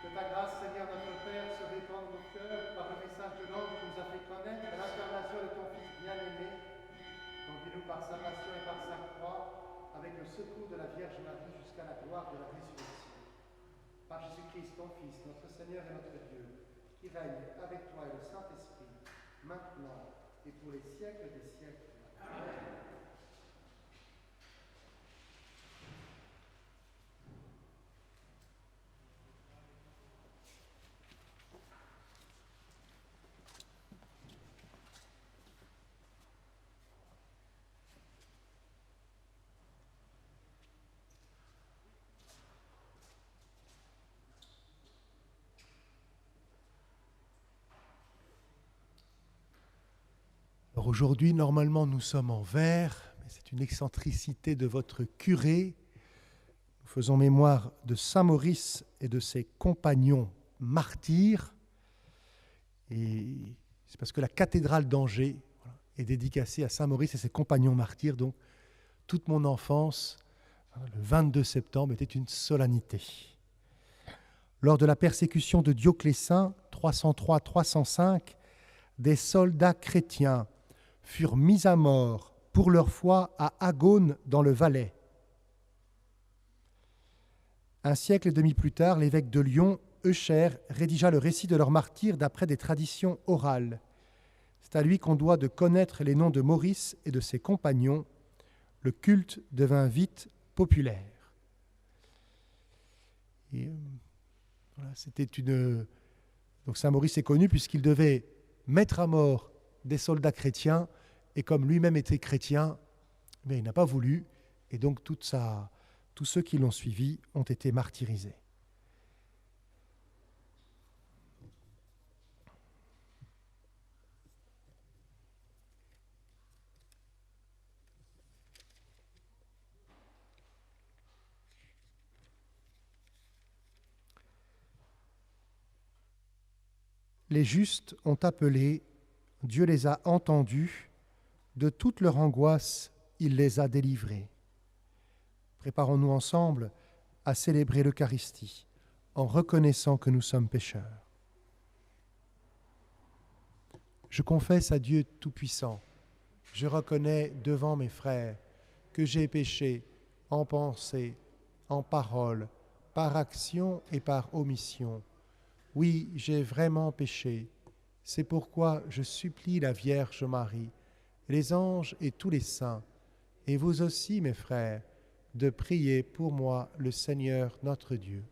Que ta grâce, Seigneur notre Père, se répande dans nos cœurs par le message de l'homme qui nous a fait connaître l'incarnation de ton Fils bien-aimé, conduis-nous par sa passion et par sa croix, avec le secours de la Vierge Marie jusqu'à la gloire de la résurrection. Par Jésus-Christ, ton Fils, notre Seigneur et notre Dieu, qui règne avec toi et le Saint-Esprit, maintenant et pour les siècles des siècles. Amen. Alors aujourd'hui, normalement, nous sommes en vert, mais c'est une excentricité de votre curé. Nous faisons mémoire de saint Maurice et de ses compagnons martyrs. Et c'est parce que la cathédrale d'Angers est dédicacée à saint Maurice et ses compagnons martyrs. Donc, toute mon enfance, le 22 septembre, était une solennité. Lors de la persécution de Dioclétien, 303-305, des soldats chrétiens furent mis à mort pour leur foi à Agone dans le Valais. Un siècle et demi plus tard, l'évêque de Lyon, Eucher, rédigea le récit de leur martyre d'après des traditions orales. C'est à lui qu'on doit de connaître les noms de Maurice et de ses compagnons. Le culte devint vite populaire. Et voilà, donc saint Maurice est connu puisqu'il devait mettre à mort des soldats chrétiens, et comme lui-même était chrétien, mais il n'a pas voulu, et donc tous ceux qui l'ont suivi ont été martyrisés. Les justes ont appelé, Dieu les a entendus, de toute leur angoisse, il les a délivrés. Préparons-nous ensemble à célébrer l'Eucharistie en reconnaissant que nous sommes pécheurs. Je confesse à Dieu Tout-Puissant, je reconnais devant mes frères que j'ai péché en pensée, en parole, par action et par omission. Oui, j'ai vraiment péché. C'est pourquoi je supplie la Vierge Marie, les anges et tous les saints, et vous aussi, mes frères, de prier pour moi le Seigneur notre Dieu.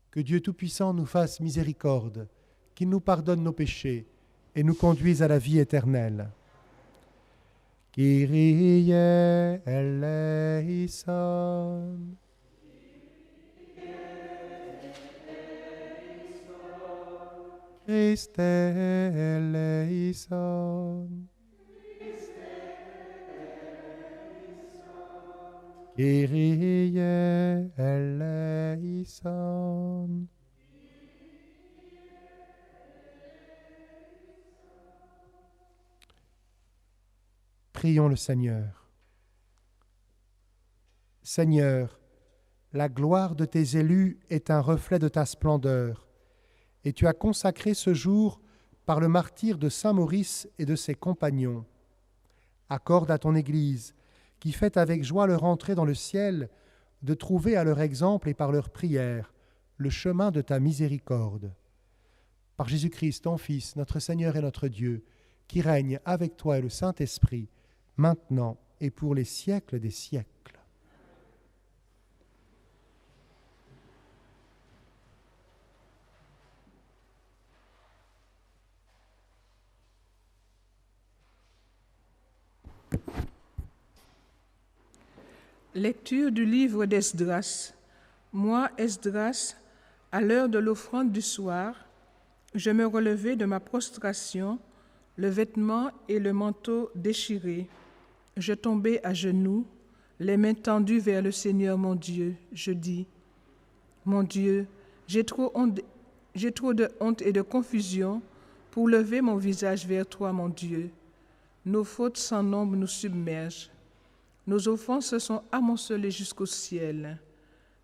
Que Dieu Tout-Puissant nous fasse miséricorde, qu'il nous pardonne nos péchés et nous conduise à la vie éternelle. Kyrie eleison. Christe eleison. Kyrie eleison. Prions le Seigneur. Seigneur, la gloire de tes élus est un reflet de ta splendeur, et tu as consacré ce jour par le martyre de saint Maurice et de ses compagnons. Accorde à ton Église, qui fait avec joie leur entrée dans le ciel, de trouver à leur exemple et par leur prière le chemin de ta miséricorde. Par Jésus-Christ, ton Fils, notre Seigneur et notre Dieu, qui règne avec toi et le Saint-Esprit, maintenant et pour les siècles des siècles. Lecture du livre d'Esdras. Moi, Esdras, à l'heure de l'offrande du soir, je me relevai de ma prostration, le vêtement et le manteau déchirés. Je tombai à genoux, les mains tendues vers le Seigneur mon Dieu. Je dis, mon Dieu, j'ai trop de honte et de confusion pour lever mon visage vers toi, mon Dieu. Nos fautes sans nombre nous submergent. Nos offenses se sont amoncelées jusqu'au ciel.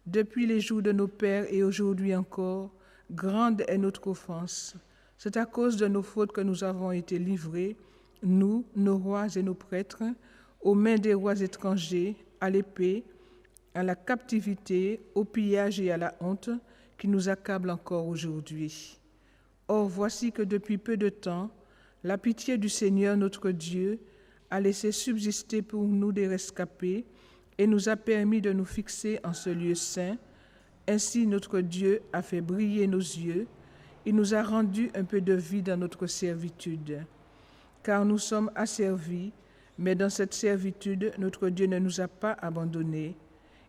Depuis les jours de nos pères et aujourd'hui encore, grande est notre offense. C'est à cause de nos fautes que nous avons été livrés, nous, nos rois et nos prêtres, aux mains des rois étrangers, à l'épée, à la captivité, au pillage et à la honte qui nous accablent encore aujourd'hui. Or, voici que depuis peu de temps, la pitié du Seigneur notre Dieu a laissé subsister pour nous des rescapés et nous a permis de nous fixer en ce lieu saint. Ainsi, notre Dieu a fait briller nos yeux. Il nous a rendu un peu de vie dans notre servitude. Car nous sommes asservis, mais dans cette servitude, notre Dieu ne nous a pas abandonnés.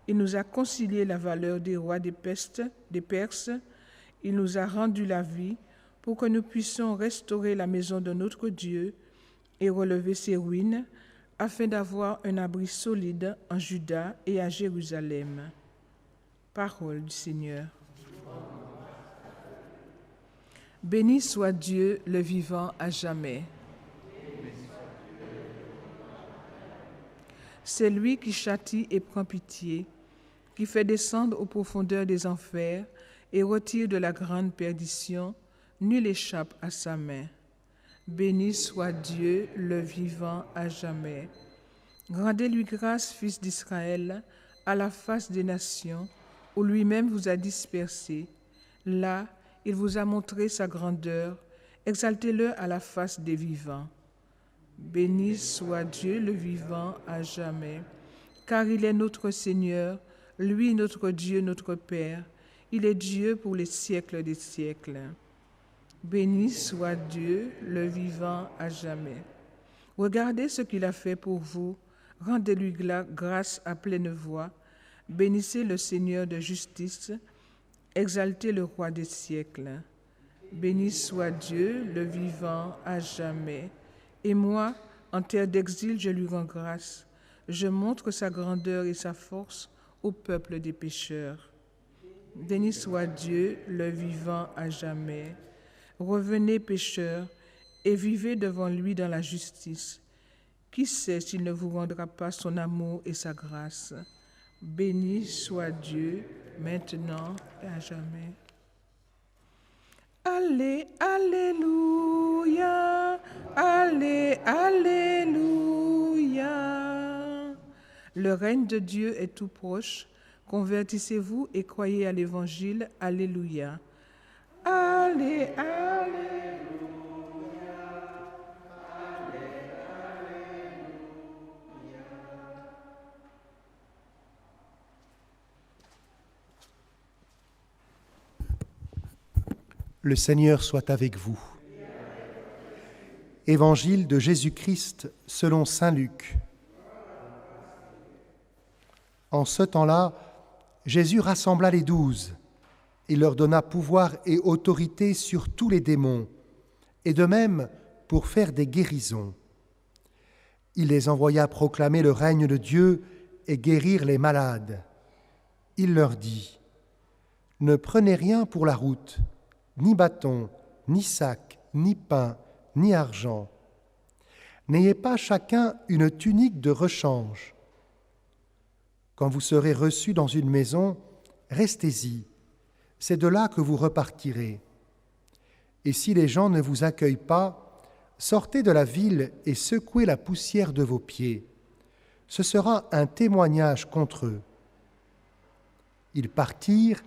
Il nous a concilié la valeur des rois des Perses. Il nous a rendu la vie pour que nous puissions restaurer la maison de notre Dieu et relever ses ruines, afin d'avoir un abri solide en Juda et à Jérusalem. Parole du Seigneur. Béni soit Dieu, le vivant à jamais. C'est lui qui châtie et prend pitié, qui fait descendre aux profondeurs des enfers et retire de la grande perdition. Nul échappe à sa main. Béni soit Dieu, le vivant à jamais. Rendez-lui grâce, fils d'Israël, à la face des nations, où lui-même vous a dispersés. Là, il vous a montré sa grandeur. Exaltez-le à la face des vivants. Béni soit Dieu, le vivant à jamais. Car il est notre Seigneur, lui notre Dieu, notre Père. Il est Dieu pour les siècles des siècles. Béni soit Dieu, le vivant à jamais. Regardez ce qu'il a fait pour vous. Rendez-lui grâce à pleine voix. Bénissez le Seigneur de justice. Exaltez le roi des siècles. Béni soit Dieu, le vivant à jamais. Et moi, en terre d'exil, je lui rends grâce. Je montre sa grandeur et sa force au peuple des pécheurs. Béni soit Dieu, le vivant à jamais. Revenez, pécheurs, et vivez devant lui dans la justice. Qui sait s'il ne vous rendra pas son amour et sa grâce? Béni soit Dieu, maintenant et à jamais. Allez, alléluia, allez, alléluia. Le règne de Dieu est tout proche. Convertissez-vous et croyez à l'Évangile. Alléluia. Allez, alléluia. Le Seigneur soit avec vous. Évangile de Jésus-Christ selon saint Luc. En ce temps-là, Jésus rassembla les 12. Il leur donna pouvoir et autorité sur tous les démons, et de même pour faire des guérisons. Il les envoya proclamer le règne de Dieu et guérir les malades. Il leur dit : « Ne prenez rien pour la route, ni bâton, ni sac, ni pain, ni argent. N'ayez pas chacun une tunique de rechange. Quand vous serez reçus dans une maison, restez-y. C'est de là que vous repartirez. Et si les gens ne vous accueillent pas, sortez de la ville et secouez la poussière de vos pieds. Ce sera un témoignage contre eux. » Ils partirent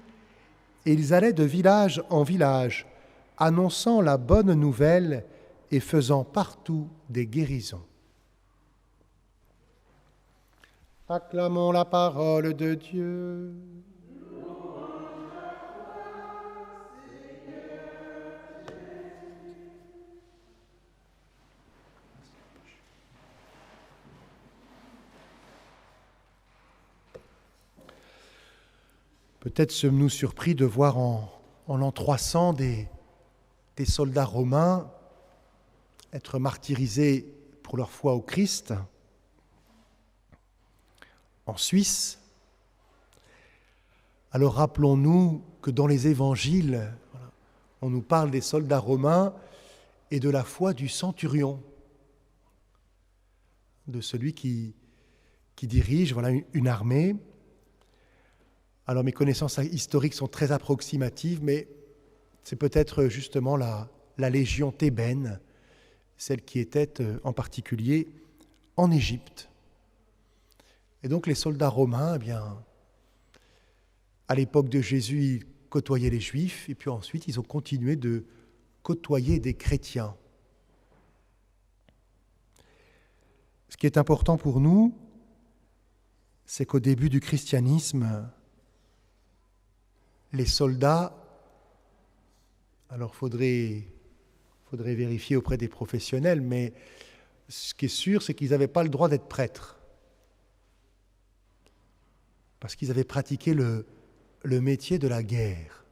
et ils allaient de village en village, annonçant la bonne nouvelle et faisant partout des guérisons. Acclamons la parole de Dieu. Peut-être sommes-nous surpris de voir en l'an 300 des soldats romains être martyrisés pour leur foi au Christ. En Suisse, alors rappelons-nous que dans les évangiles, on nous parle des soldats romains et de la foi du centurion, de celui qui dirige une armée. Alors mes connaissances historiques sont très approximatives, mais c'est peut-être justement la légion thébaine, celle qui était en particulier en Égypte. Et donc les soldats romains, eh bien, à l'époque de Jésus, ils côtoyaient les Juifs, et puis ensuite ils ont continué de côtoyer des chrétiens. Ce qui est important pour nous, c'est qu'au début du christianisme, les soldats, alors faudrait vérifier auprès des professionnels, mais ce qui est sûr, c'est qu'ils n'avaient pas le droit d'être prêtres, parce qu'ils avaient pratiqué le métier de la guerre.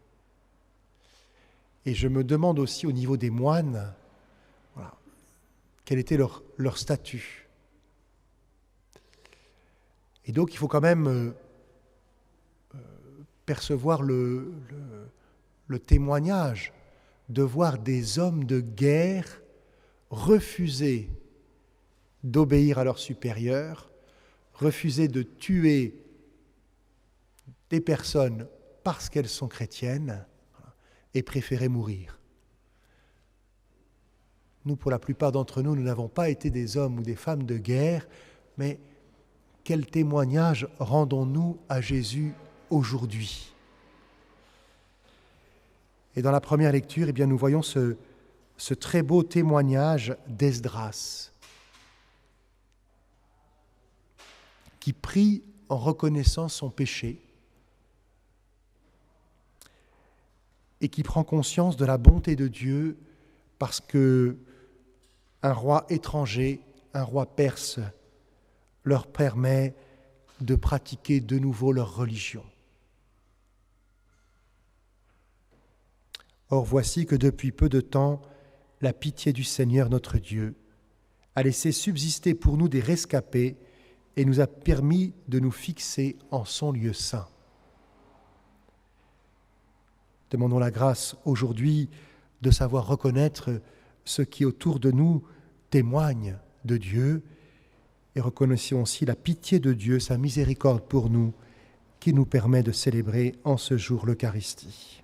Et je me demande aussi au niveau des moines, voilà, quel était leur statut. Et donc il faut quand même percevoir le témoignage de voir des hommes de guerre refuser d'obéir à leurs supérieurs, refuser de tuer des personnes parce qu'elles sont chrétiennes et préférer mourir. Nous, pour la plupart d'entre nous, nous n'avons pas été des hommes ou des femmes de guerre, mais quel témoignage rendons-nous à Jésus aujourd'hui ? Et dans la première lecture, eh bien, nous voyons ce très beau témoignage d'Esdras, qui prie en reconnaissant son péché et qui prend conscience de la bonté de Dieu parce que un roi étranger, un roi perse, leur permet de pratiquer de nouveau leur religion. Or voici que depuis peu de temps, la pitié du Seigneur notre Dieu a laissé subsister pour nous des rescapés et nous a permis de nous fixer en son lieu saint. Demandons la grâce aujourd'hui de savoir reconnaître ce qui autour de nous témoigne de Dieu et reconnaissons aussi la pitié de Dieu, sa miséricorde pour nous, qui nous permet de célébrer en ce jour l'Eucharistie.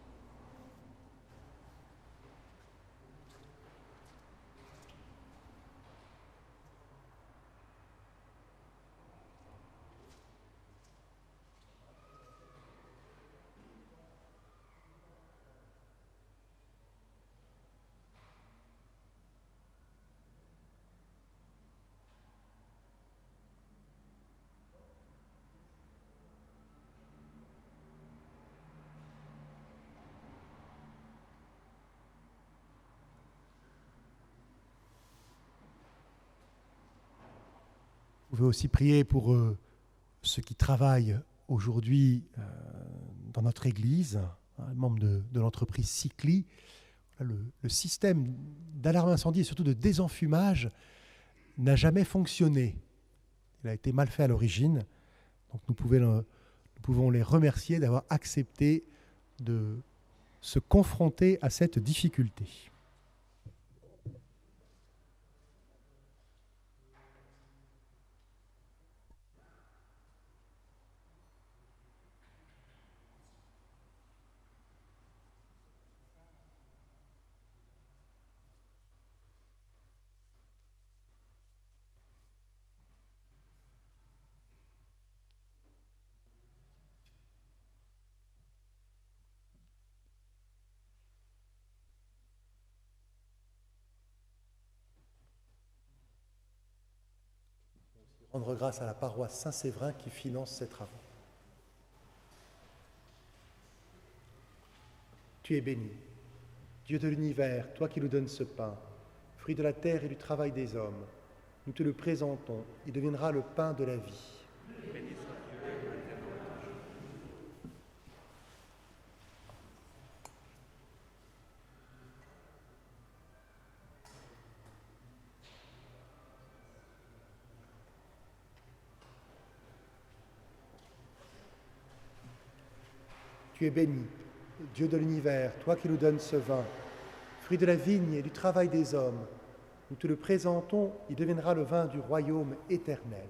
Vous pouvez aussi prier pour ceux qui travaillent aujourd'hui dans notre Église, membres de l'entreprise Cycli. Le système d'alarme incendie et surtout de désenfumage n'a jamais fonctionné. Il a été mal fait à l'origine. Donc nous pouvons les remercier d'avoir accepté de se confronter à cette difficulté. Rendre grâce à la paroisse Saint-Séverin qui finance ces travaux. Tu es béni, Dieu de l'univers, toi qui nous donnes ce pain, fruit de la terre et du travail des hommes. Nous te le présentons, il deviendra le pain de la vie. Tu es béni, Dieu de l'univers, toi qui nous donnes ce vin, fruit de la vigne et du travail des hommes. Nous te le présentons, il deviendra le vin du royaume éternel.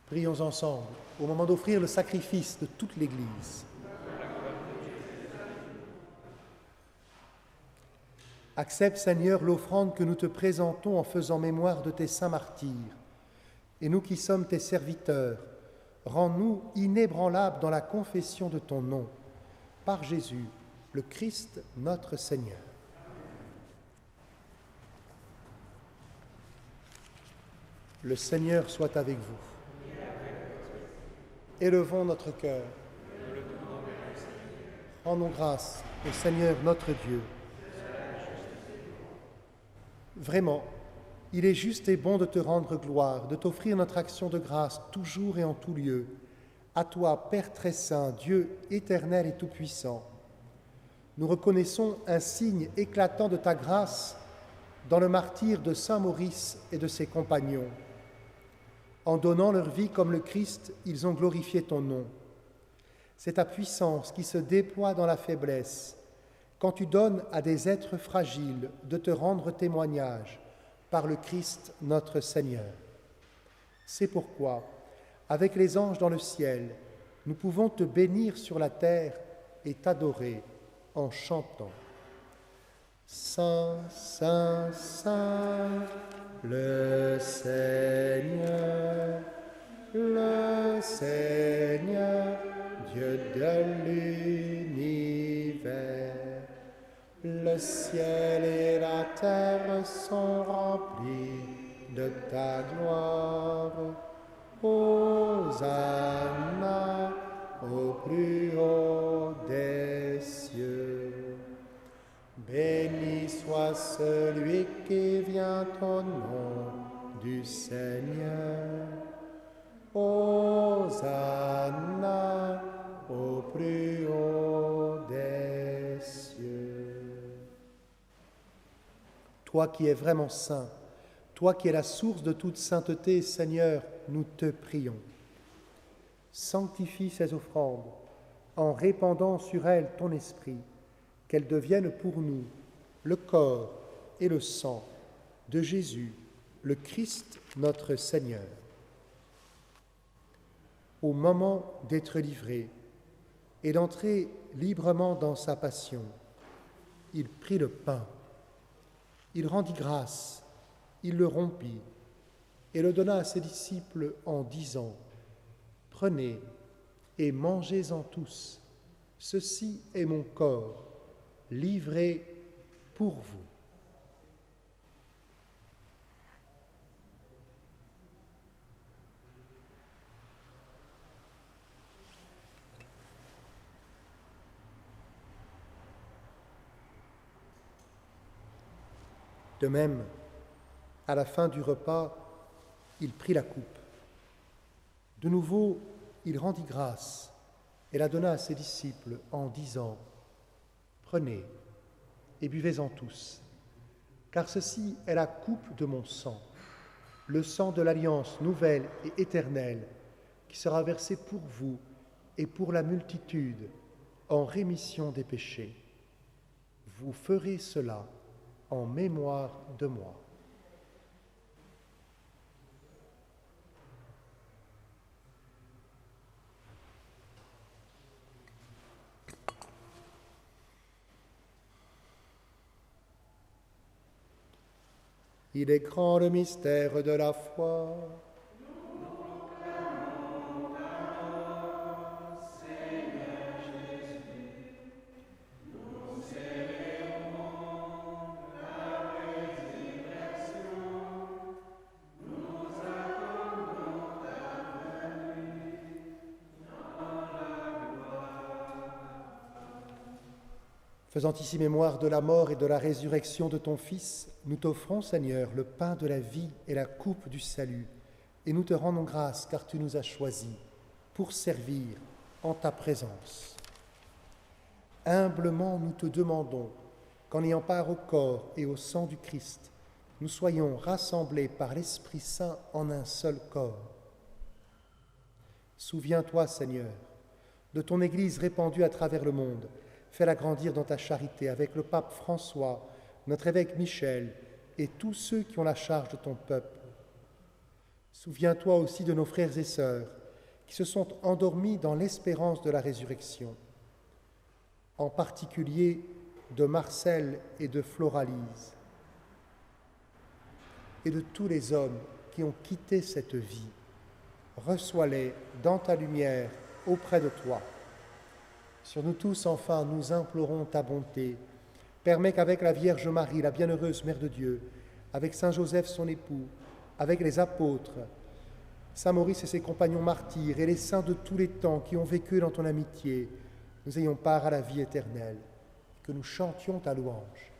Prions ensemble au moment d'offrir le sacrifice de toute l'Église. Accepte, Seigneur, l'offrande que nous te présentons en faisant mémoire de tes saints martyrs. Et nous qui sommes tes serviteurs, rends-nous inébranlables dans la confession de ton nom, par Jésus, le Christ, notre Seigneur. Le Seigneur soit avec vous. Élevons notre cœur. Rendons grâce au Seigneur notre Dieu. Vraiment, il est juste et bon de te rendre gloire, de t'offrir notre action de grâce toujours et en tout lieu. À toi, Père très saint, Dieu éternel et tout-puissant. Nous reconnaissons un signe éclatant de ta grâce dans le martyre de saint Maurice et de ses compagnons. En donnant leur vie comme le Christ, ils ont glorifié ton nom. C'est ta puissance qui se déploie dans la faiblesse, quand tu donnes à des êtres fragiles de te rendre témoignage par le Christ notre Seigneur. C'est pourquoi, avec les anges dans le ciel, nous pouvons te bénir sur la terre et t'adorer en chantant. Saint, Saint, Saint, le Seigneur, Dieu de l'univers. Le ciel et la terre sont remplis de ta gloire. Hosanna au plus haut des cieux. Béni soit celui qui vient au nom du Seigneur. Hosanna au plus haut des cieux. Toi qui es vraiment saint, toi qui es la source de toute sainteté, Seigneur, nous te prions. Sanctifie ces offrandes en répandant sur elles ton esprit, qu'elles deviennent pour nous le corps et le sang de Jésus, le Christ notre Seigneur. Au moment d'être livré et d'entrer librement dans sa passion, il prit le pain, il rendit grâce, il le rompit et le donna à ses disciples en disant : « Prenez et mangez-en tous, ceci est mon corps, livré pour vous. » De même, à la fin du repas, il prit la coupe. De nouveau, il rendit grâce et la donna à ses disciples en disant : « Prenez et buvez-en tous, car ceci est la coupe de mon sang, le sang de l'alliance nouvelle et éternelle, qui sera versé pour vous et pour la multitude en rémission des péchés. Vous ferez cela en mémoire de moi. » Il est grand le mystère de la foi. Faisant ici mémoire de la mort et de la résurrection de ton Fils, nous t'offrons, Seigneur, le pain de la vie et la coupe du salut, et nous te rendons grâce car tu nous as choisis pour servir en ta présence. Humblement, nous te demandons qu'en ayant part au corps et au sang du Christ, nous soyons rassemblés par l'Esprit Saint en un seul corps. Souviens-toi, Seigneur, de ton Église répandue à travers le monde. Fais-la grandir dans ta charité avec le pape François, notre évêque Michel et tous ceux qui ont la charge de ton peuple. Souviens-toi aussi de nos frères et sœurs qui se sont endormis dans l'espérance de la résurrection, en particulier de Marcel et de Floralise, et de tous les hommes qui ont quitté cette vie. Reçois-les dans ta lumière auprès de toi. Sur nous tous, enfin, nous implorons ta bonté. Permets qu'avec la Vierge Marie, la bienheureuse Mère de Dieu, avec Saint Joseph son époux, avec les apôtres, Saint Maurice et ses compagnons martyrs et les saints de tous les temps qui ont vécu dans ton amitié, nous ayons part à la vie éternelle, que nous chantions ta louange.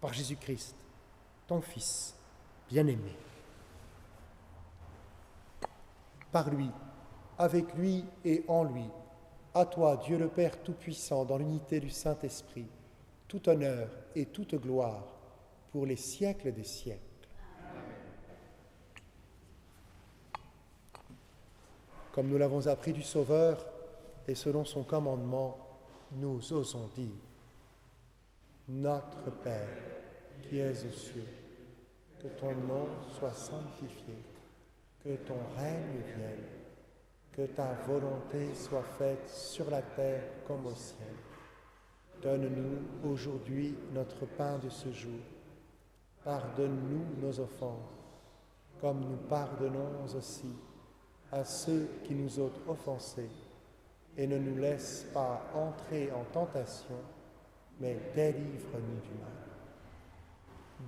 Par Jésus-Christ, ton Fils bien-aimé. Par lui, avec lui et en lui, à toi, Dieu le Père Tout-Puissant, dans l'unité du Saint-Esprit, tout honneur et toute gloire pour les siècles des siècles. Comme nous l'avons appris du Sauveur et selon son commandement, nous osons dire: Notre Père, qui es aux cieux, que ton nom soit sanctifié, que ton règne vienne, que ta volonté soit faite sur la terre comme au ciel. Donne-nous aujourd'hui notre pain de ce jour. Pardonne-nous nos offenses, comme nous pardonnons aussi à ceux qui nous ont offensés. Et ne nous laisse pas entrer en tentation, mais délivre-nous du mal.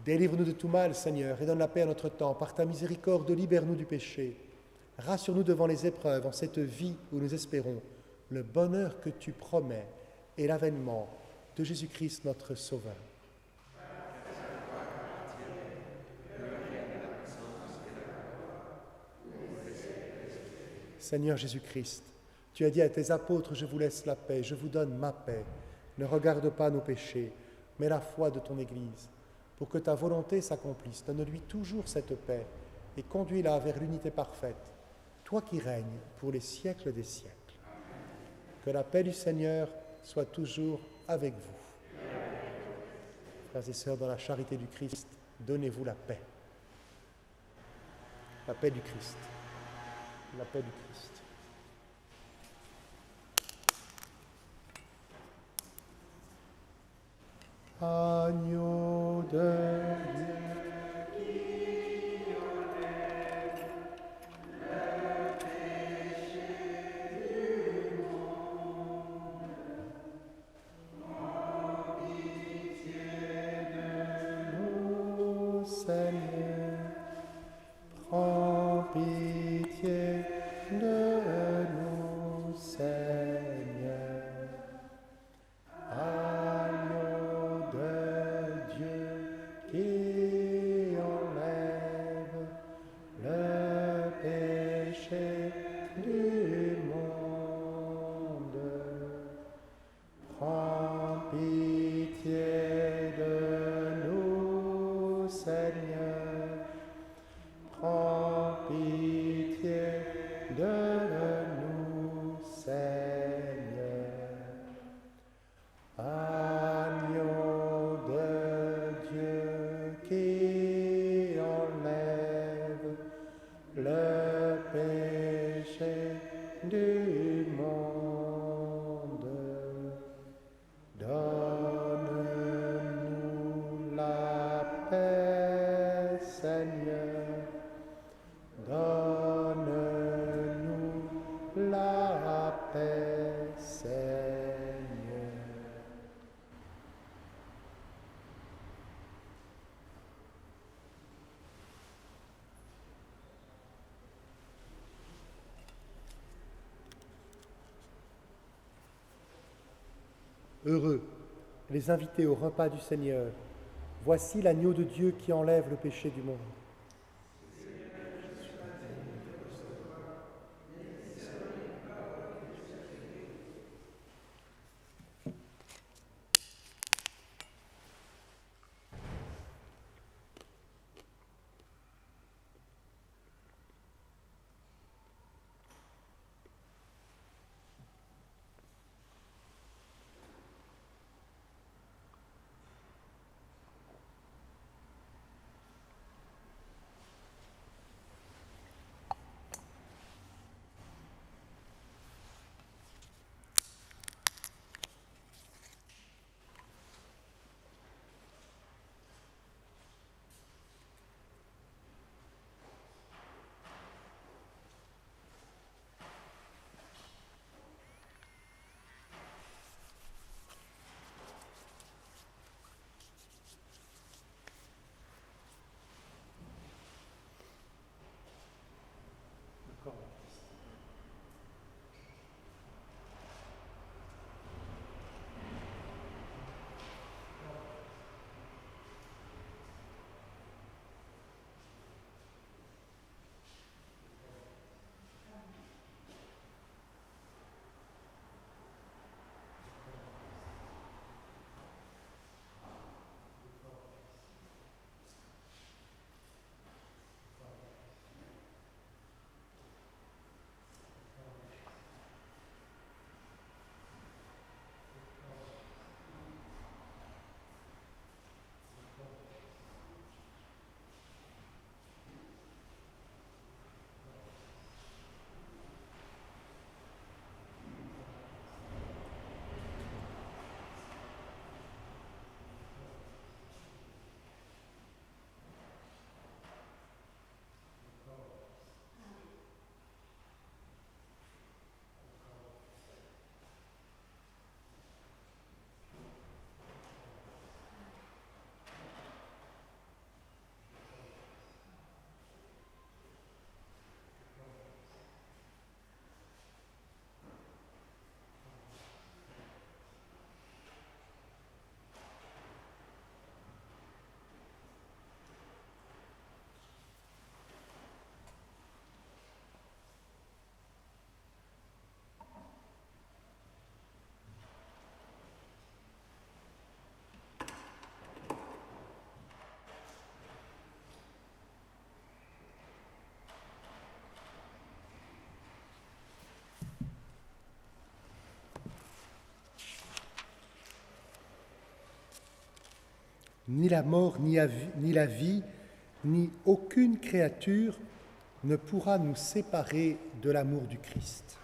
Délivre-nous de tout mal, Seigneur, et donne la paix à notre temps. Par ta miséricorde, libère-nous du péché. Rassure-nous devant les épreuves, en cette vie où nous espérons le bonheur que tu promets et l'avènement de Jésus-Christ, notre Sauveur. Seigneur Jésus-Christ, tu as dit à tes apôtres: je vous laisse la paix, je vous donne ma paix. Ne regarde pas nos péchés, mais la foi de ton Église. Pour que ta volonté s'accomplisse, donne-lui toujours cette paix et conduis-la vers l'unité parfaite, toi qui règnes pour les siècles des siècles. Que la paix du Seigneur soit toujours avec vous. Frères et sœurs, dans la charité du Christ, donnez-vous la paix. La paix du Christ. La paix du Christ. Agneau de Dieu. Seigneur, prends pitié de nous, Seigneur. Agneau de Dieu qui enlève le péché du monde, prends pitié de nous, Seigneur. Prends pitié de nous, Seigneur. Agneau de Dieu qui enlève le péché du monde, donne-nous la paix, Seigneur. Donne-nous la paix, Seigneur. Heureux les invités au repas du Seigneur. Voici l'agneau de Dieu qui enlève le péché du monde. Ni la mort, ni la vie, ni aucune créature ne pourra nous séparer de l'amour du Christ.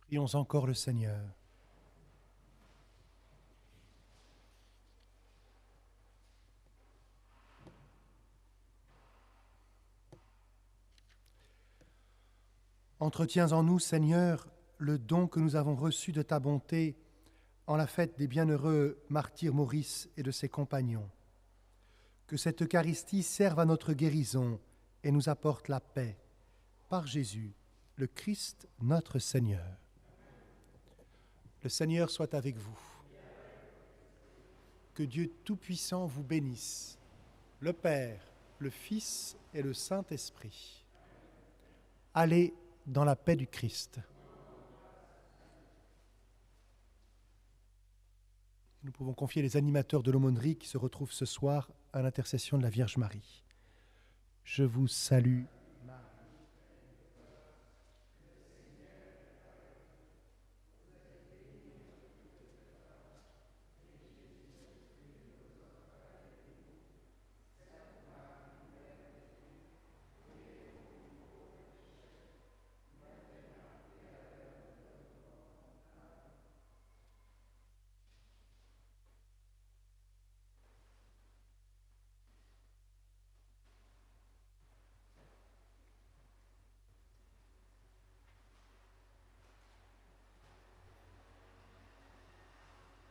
Prions encore le Seigneur. Entretiens en nous, Seigneur, le don que nous avons reçu de ta bonté en la fête des bienheureux martyrs Maurice et de ses compagnons. Que cette Eucharistie serve à notre guérison et nous apporte la paix. Par Jésus, le Christ, notre Seigneur. Le Seigneur soit avec vous. Que Dieu Tout-Puissant vous bénisse, le Père, le Fils et le Saint-Esprit. Allez dans la paix du Christ. Nous pouvons confier les animateurs de l'aumônerie qui se retrouvent ce soir à l'intercession de la Vierge Marie. Je vous salue,